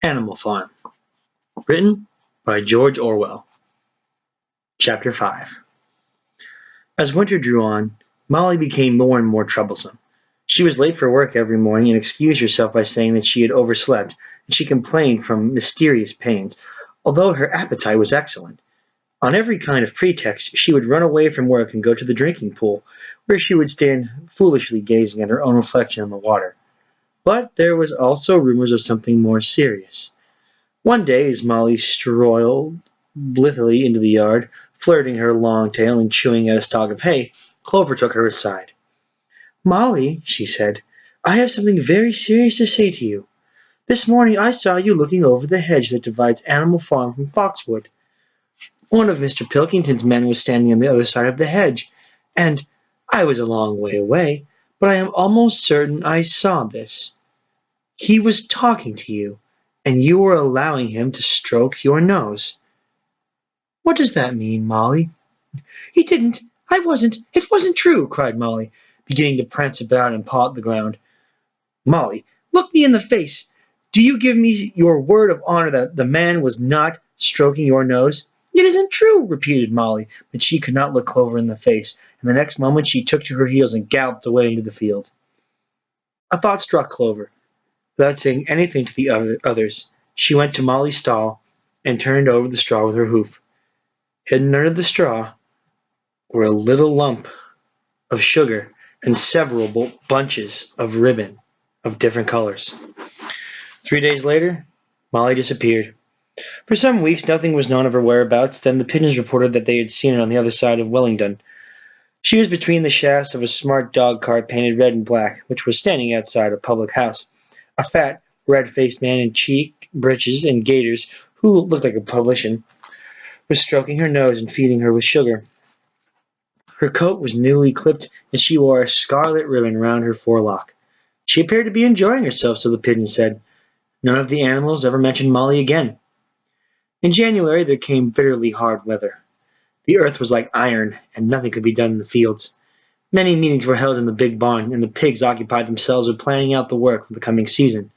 Animal Farm. Written by George Orwell. Chapter 5. As winter drew on, Molly became more and more troublesome. She was late for work every morning and excused herself by saying that she had overslept, and she complained from mysterious pains, although her appetite was excellent. On every kind of pretext, she would run away from work and go to the drinking pool, where she would stand foolishly gazing at her own reflection in the water. But there was also rumors of something more serious. One day, as Molly strolled blithely into the yard, flirting her long tail and chewing at a stalk of hay, Clover took her aside. "Molly," she said, "I have something very serious to say to you. This morning I saw you looking over the hedge that divides Animal Farm from Foxwood. One of Mr. Pilkington's men was standing on the other side of the hedge, and I was a long way away, but I am almost certain I saw this. He was talking to you, and you were allowing him to stroke your nose." "What does that mean, Molly?" "He didn't. I wasn't. It wasn't true," cried Molly, beginning to prance about and paw at the ground. "Molly, look me in the face. Do you give me your word of honor that the man was not stroking your nose?" "It isn't true," repeated Molly, but she could not look Clover in the face, and the next moment she took to her heels and galloped away into the field. A thought struck Clover. Without saying anything to the others, she went to Molly's stall and turned over the straw with her hoof. Hidden under the straw were a little lump of sugar and several bunches of ribbon of different colors. 3 days later, Molly disappeared. For some weeks nothing was known of her whereabouts. Then the pigeons reported that they had seen her on the other side of Wellington. She was between the shafts of a smart dog cart painted red and black, which was standing outside a public house. A fat, red-faced man in check breeches and gaiters, who looked like a publican, was stroking her nose and feeding her with sugar. Her coat was newly clipped, and she wore a scarlet ribbon round her forelock. She appeared to be enjoying herself, so the pigeon said. None of the animals ever mentioned Molly again. In January there came bitterly hard weather. The earth was like iron, and nothing could be done in the fields. Many meetings were held in the big barn, and the pigs occupied themselves with planning out the work for the coming season.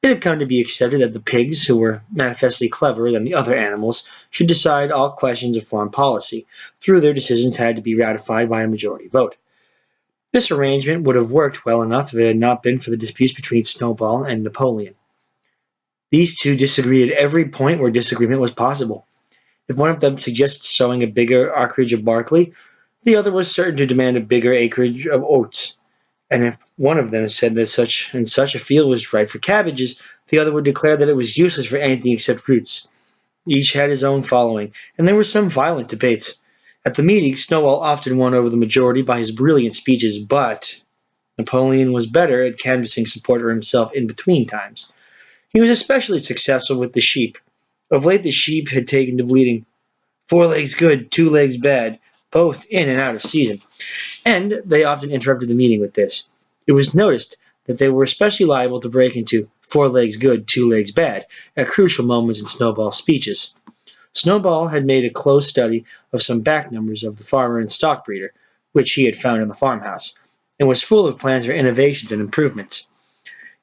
It had come to be accepted that the pigs, who were manifestly cleverer than the other animals, should decide all questions of foreign policy. Through their decisions had to be ratified by a majority vote. This arrangement would have worked well enough if it had not been for the disputes between Snowball and Napoleon. These two disagreed at every point where disagreement was possible. If one of them suggested sowing a bigger acreage of barley, the other was certain to demand a bigger acreage of oats. And if one of them said that such and such a field was right for cabbages, the other would declare that it was useless for anything except roots. Each had his own following, and there were some violent debates. At the meetings, Snowball often won over the majority by his brilliant speeches, but Napoleon was better at canvassing support for himself in between times. He was especially successful with the sheep. Of late the sheep had taken to bleating, "4 legs good, 2 legs bad," both in and out of season, and they often interrupted the meeting with this. It was noticed that they were especially liable to break into 4 legs good, 2 legs bad at crucial moments in Snowball's speeches. Snowball had made a close study of some back numbers of the Farmer and Stock Breeder, which he had found in the farmhouse, and was full of plans for innovations and improvements.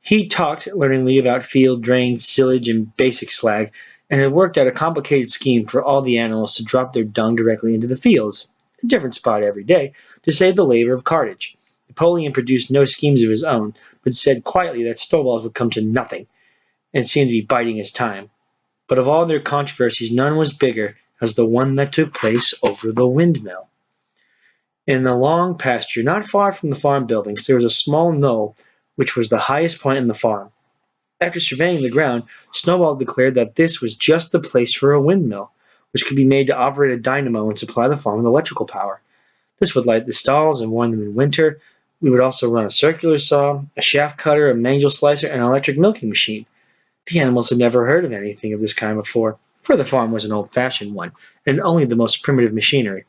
He talked learnedly about field drains, silage, and basic slag, and had worked out a complicated scheme for all the animals to drop their dung directly into the fields, a different spot every day, to save the labor of cartage. Napoleon produced no schemes of his own, but said quietly that snowballs would come to nothing, and seemed to be biding his time. But of all their controversies none was bigger as the one that took place over the windmill. In the long pasture, not far from the farm buildings, there was a small knoll, which was the highest point in the farm. After surveying the ground, Snowball declared that this was just the place for a windmill, which could be made to operate a dynamo and supply the farm with electrical power. This would light the stalls and warm them in winter. We would also run a circular saw, a shaft cutter, a manual slicer, and an electric milking machine. The animals had never heard of anything of this kind before, for the farm was an old-fashioned one, and only the most primitive machinery.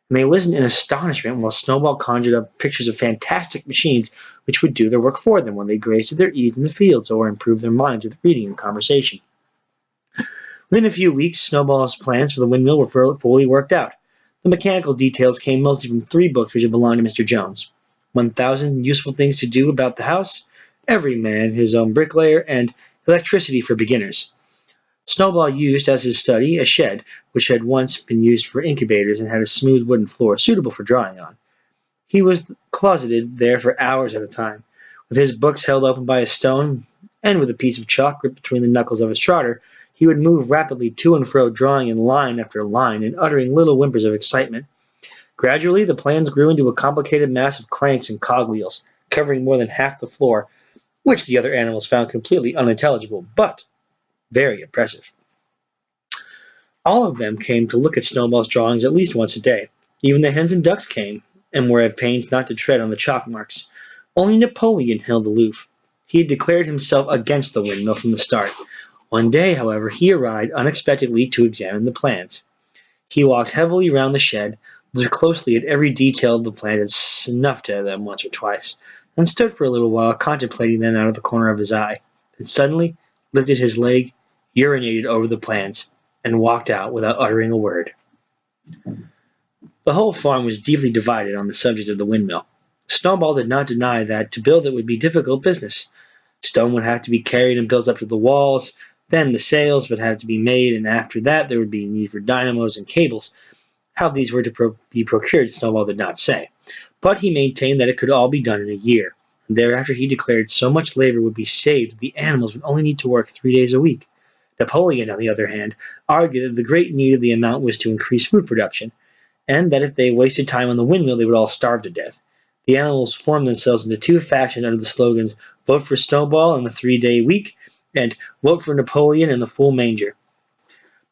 And they listened in astonishment while Snowball conjured up pictures of fantastic machines which would do their work for them when they grazed at their ease in the fields or improved their minds with reading and conversation. Within a few weeks, Snowball's plans for the windmill were fully worked out. The mechanical details came mostly from 3 books which had belonged to Mr. Jones. 1,000 Useful Things to Do About the House, Every Man His Own Bricklayer, and Electricity for beginners. Snowball used as his study a shed which had once been used for incubators and had a smooth wooden floor suitable for drawing on. He was closeted there for hours at a time, with his books held open by a stone, and with a piece of chalk gripped between the knuckles of his trotter, he would move rapidly to and fro, drawing in line after line and uttering little whimpers of excitement. Gradually, the plans grew into a complicated mass of cranks and cogwheels, covering more than half the floor, which the other animals found completely unintelligible, but very impressive. All of them came to look at Snowball's drawings at least once a day. Even the hens and ducks came, and were at pains not to tread on the chalk marks. Only Napoleon held aloof. He had declared himself against the windmill from the start. One day, however, he arrived unexpectedly to examine the plans. He walked heavily round the shed, looked closely at every detail of the plan, and snuffed at them once or twice, and stood for a little while contemplating them out of the corner of his eye. Then suddenly lifted his leg, urinated over the plans, and walked out without uttering a word. The whole farm was deeply divided on the subject of the windmill. Snowball did not deny that to build it would be difficult business. Stone would have to be carried and built up to the walls, then the sails would have to be made, and after that there would be need for dynamos and cables. How these were to be procured, Snowball did not say, but he maintained that it could all be done in a year. And thereafter he declared so much labor would be saved that the animals would only need to work 3 days a week. Napoleon, on the other hand, argued that the great need of the amount was to increase food production, and that if they wasted time on the windmill they would all starve to death. The animals formed themselves into two factions under the slogans "Vote for Snowball" and the 3-day week, and "Vote for Napoleon" and the full manger.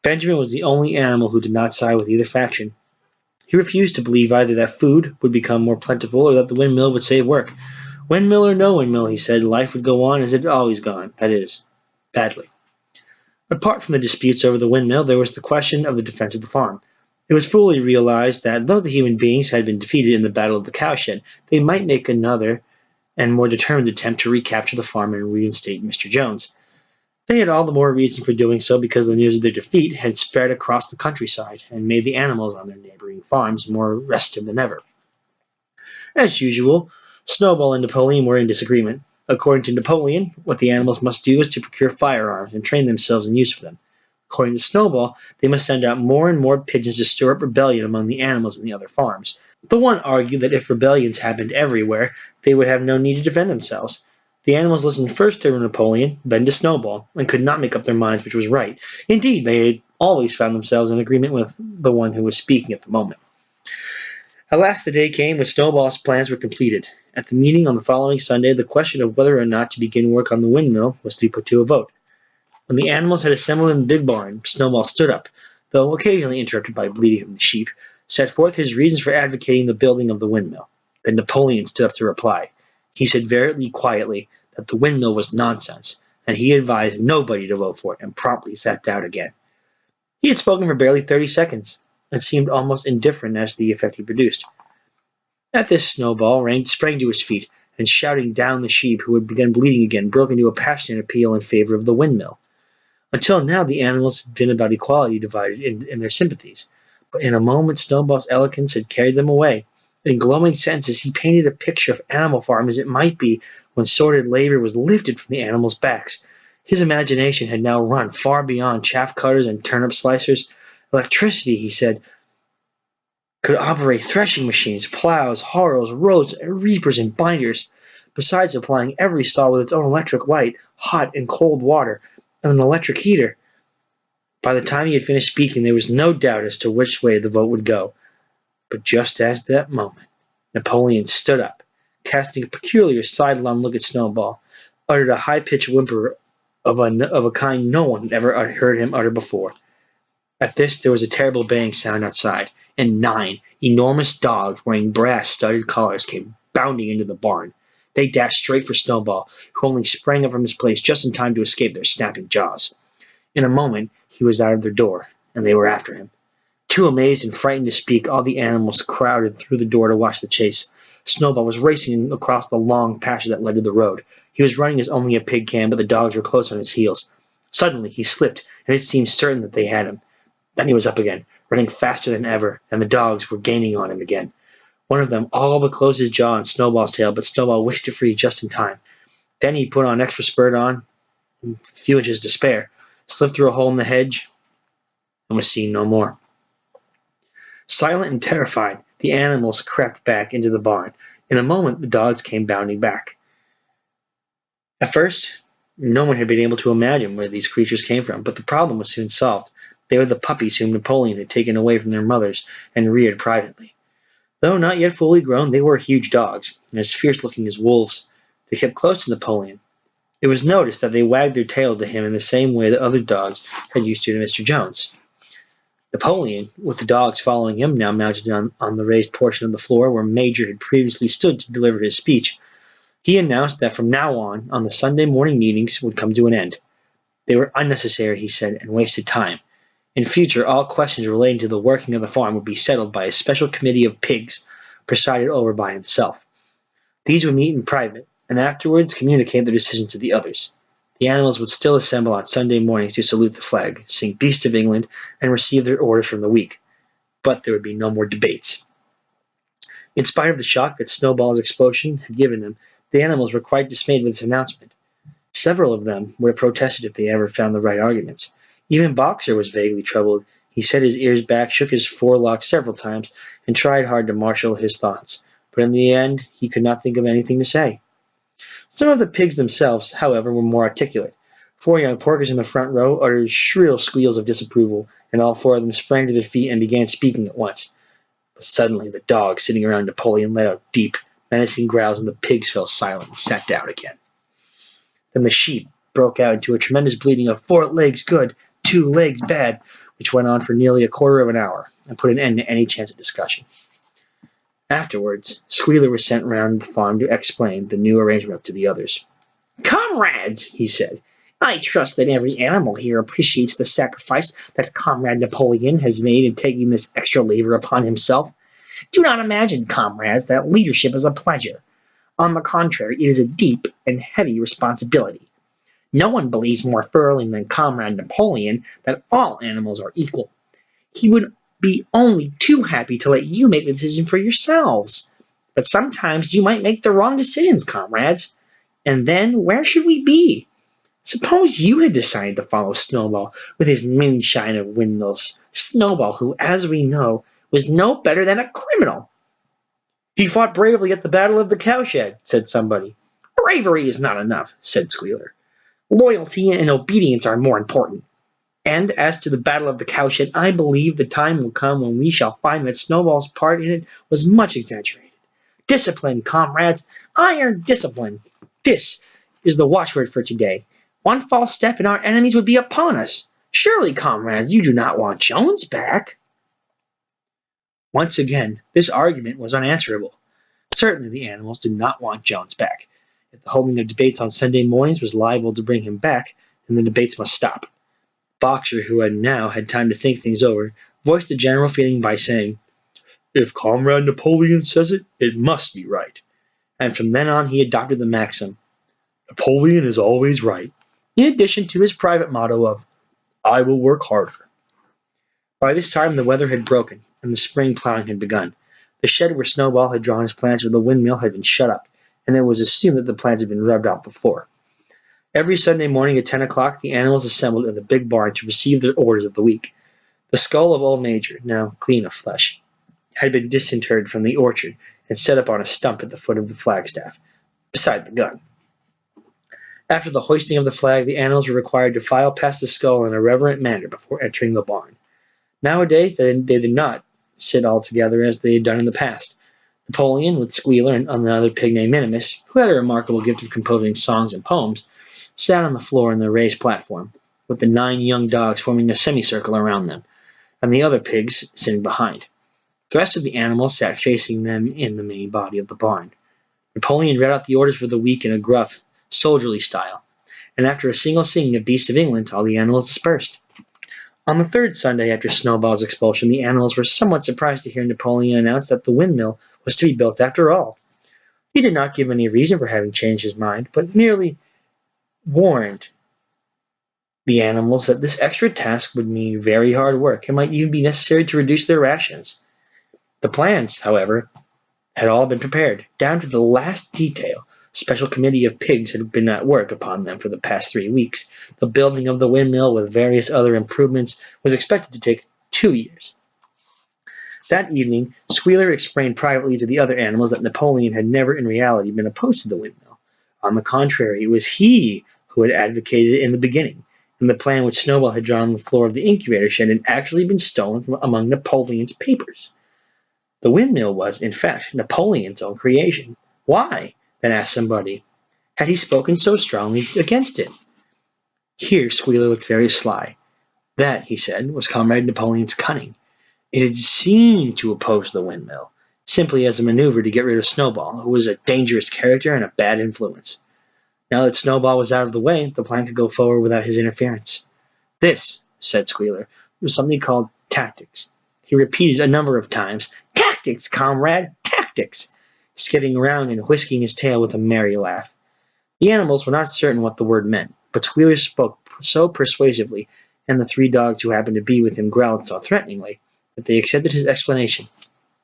Benjamin was the only animal who did not side with either faction. He refused to believe either that food would become more plentiful or that the windmill would save work. Windmill or no windmill, he said, life would go on as it had always gone, that is, badly. Apart from the disputes over the windmill, there was the question of the defense of the farm. It was fully realized that though the human beings had been defeated in the Battle of the Cowshed, they might make another and more determined attempt to recapture the farm and reinstate Mr. Jones. They had all the more reason for doing so because the news of their defeat had spread across the countryside and made the animals on their neighboring farms more restive than ever. As usual, Snowball and Napoleon were in disagreement. According to Napoleon, what the animals must do is to procure firearms and train themselves in use of them. According to Snowball, they must send out more and more pigeons to stir up rebellion among the animals in the other farms. The one argued that if rebellions happened everywhere, they would have no need to defend themselves. The animals listened first to Napoleon, then to Snowball, and could not make up their minds which was right. Indeed, they had always found themselves in agreement with the one who was speaking at the moment. At last the day came when Snowball's plans were completed. At the meeting on the following Sunday, the question of whether or not to begin work on the windmill was to be put to a vote. When the animals had assembled in the big barn, Snowball stood up, though occasionally interrupted by bleating from the sheep, set forth his reasons for advocating the building of the windmill. Then Napoleon stood up to reply. He said very quietly that the windmill was nonsense, and he advised nobody to vote for it, and promptly sat down again. He had spoken for barely 30 seconds, and seemed almost indifferent as to the effect he produced. At this, Snowball sprang to his feet, and shouting down the sheep, who had begun bleating again, broke into a passionate appeal in favor of the windmill. Until now the animals had been about equally divided in their sympathies, but in a moment Snowball's eloquence had carried them away. In glowing sentences he painted a picture of Animal Farm as it might be when sordid labor was lifted from the animals' backs. His imagination had now run far beyond chaff cutters and turnip slicers. Electricity, he said, could operate threshing machines, plows, harrows, rows, reapers, and binders, besides supplying every stall with its own electric light, hot and cold water, and an electric heater. By the time he had finished speaking, there was no doubt as to which way the vote would go. But just at that moment, Napoleon stood up, casting a peculiar sidelong look at Snowball, uttered a high-pitched whimper of a kind no one had ever heard him utter before. At this there was a terrible baying sound outside, and 9 enormous dogs wearing brass-studded collars came bounding into the barn. They dashed straight for Snowball, who only sprang up from his place just in time to escape their snapping jaws. In a moment he was out of their door, and they were after him. Too amazed and frightened to speak, all the animals crowded through the door to watch the chase. Snowball was racing across the long pasture that led to the road. He was running as only a pig can, but the dogs were close on his heels. Suddenly he slipped, and it seemed certain that they had him. Then he was up again, running faster than ever, and the dogs were gaining on him again. One of them all but closed his jaw on Snowball's tail, but Snowball whisked it free just in time. Then he put an extra spurt on, a few inches to spare, slipped through a hole in the hedge, and was seen no more. Silent and terrified, the animals crept back into the barn. In a moment, the dogs came bounding back. At first, no one had been able to imagine where these creatures came from, but the problem was soon solved. They were the puppies whom Napoleon had taken away from their mothers and reared privately. Though not yet fully grown, they were huge dogs, and as fierce-looking as wolves. They kept close to Napoleon. It was noticed that they wagged their tails to him in the same way that other dogs had used to Mr. Jones. Napoleon, with the dogs following him, now mounted on the raised portion of the floor where Major had previously stood to deliver his speech, he announced that from now on the Sunday morning meetings would come to an end. They were unnecessary, he said, and wasted time. In future, all questions relating to the working of the farm would be settled by a special committee of pigs, presided over by himself. These would meet in private, and afterwards communicate their decision to the others. The animals would still assemble on Sunday mornings to salute the flag, sing Beast of England, and receive their orders from the week. But there would be no more debates. In spite of the shock that Snowball's explosion had given them, the animals were quite dismayed with this announcement. Several of them would have protested if they ever found the right arguments. Even Boxer was vaguely troubled. He set his ears back, shook his forelock several times, and tried hard to marshal his thoughts. But in the end, he could not think of anything to say. Some of the pigs themselves, however, were more articulate. 4 young porkers in the front row uttered shrill squeals of disapproval, and all 4 of them sprang to their feet and began speaking at once. But suddenly the dogs sitting around Napoleon let out deep, menacing growls, and the pigs fell silent and sat down again. Then the sheep broke out into a tremendous bleating of 4 legs good, 2 legs bad, which went on for nearly a quarter of an hour, and put an end to any chance of discussion. Afterwards, Squealer was sent round the farm to explain the new arrangement to the others. "Comrades," he said, "I trust that every animal here appreciates the sacrifice that Comrade Napoleon has made in taking this extra labor upon himself. Do not imagine, comrades, that leadership is a pleasure. On the contrary, it is a deep and heavy responsibility. No one believes more thoroughly than Comrade Napoleon that all animals are equal. He would be only too happy to let you make the decision for yourselves. But sometimes you might make the wrong decisions, comrades. And then where should we be? Suppose you had decided to follow Snowball with his moonshine of windmills. Snowball, who, as we know, was no better than a criminal." "He fought bravely at the Battle of the Cowshed," said somebody. "Bravery is not enough," said Squealer. "Loyalty and obedience are more important. And as to the Battle of the Cowshed, I believe the time will come when we shall find that Snowball's part in it was much exaggerated. Discipline, comrades, iron discipline. This is the watchword for today. One false step and our enemies would be upon us. Surely, comrades, you do not want Jones back?" Once again, this argument was unanswerable. Certainly the animals did not want Jones back. If the holding of debates on Sunday mornings was liable to bring him back, then the debates must stop. Boxer, who had now had time to think things over, voiced the general feeling by saying, "If Comrade Napoleon says it, it must be right." And from then on he adopted the maxim, "Napoleon is always right," in addition to his private motto of, "I will work harder." By this time the weather had broken, and the spring plowing had begun. The shed where Snowball had drawn his plants for the windmill had been shut up, and it was assumed that the plants had been rubbed off before. Every Sunday morning at 10 o'clock the animals assembled in the big barn to receive their orders of the week. The skull of old Major, now clean of flesh, had been disinterred from the orchard and set up on a stump at the foot of the flagstaff, beside the gun. After the hoisting of the flag, the animals were required to file past the skull in a reverent manner before entering the barn. Nowadays they did not sit all together as they had done in the past. Napoleon, with Squealer and another pig named Minimus, who had a remarkable gift of composing songs and poems, sat on the floor in the raised platform, with the 9 young dogs forming a semicircle around them, and the other pigs sitting behind. The rest of the animals sat facing them in the main body of the barn. Napoleon read out the orders for the week in a gruff, soldierly style, and after a single singing of Beast of England, all the animals dispersed. On the 3rd Sunday after Snowball's expulsion, the animals were somewhat surprised to hear Napoleon announce that the windmill was to be built after all. He did not give any reason for having changed his mind, but merely warned the animals that this extra task would mean very hard work and might even be necessary to reduce their rations. The plans, however, had all been prepared, down to the last detail, A special committee of pigs had been at work upon them for the past 3 weeks. The building of the windmill, with various other improvements, was expected to take 2 years. That evening, Squealer explained privately to the other animals that Napoleon had never in reality been opposed to the windmill. On the contrary, it was he who had advocated it in the beginning, and the plan which Snowball had drawn on the floor of the incubator shed had actually been stolen from among Napoleon's papers. The windmill was, in fact, Napoleon's own creation. Why? Then asked somebody. Had he spoken so strongly against it? Here Squealer looked very sly. That, he said, was Comrade Napoleon's cunning. It had seemed to oppose the windmill, simply as a maneuver to get rid of Snowball, who was a dangerous character and a bad influence. Now that Snowball was out of the way, the plan could go forward without his interference. This, said Squealer, was something called tactics. He repeated a number of times, "Tactics, comrade, tactics!" skidding around and whisking his tail with a merry laugh. The animals were not certain what the word meant, but Squealer spoke so persuasively, and the 3 dogs who happened to be with him growled so threateningly, that they accepted his explanation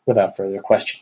without further question.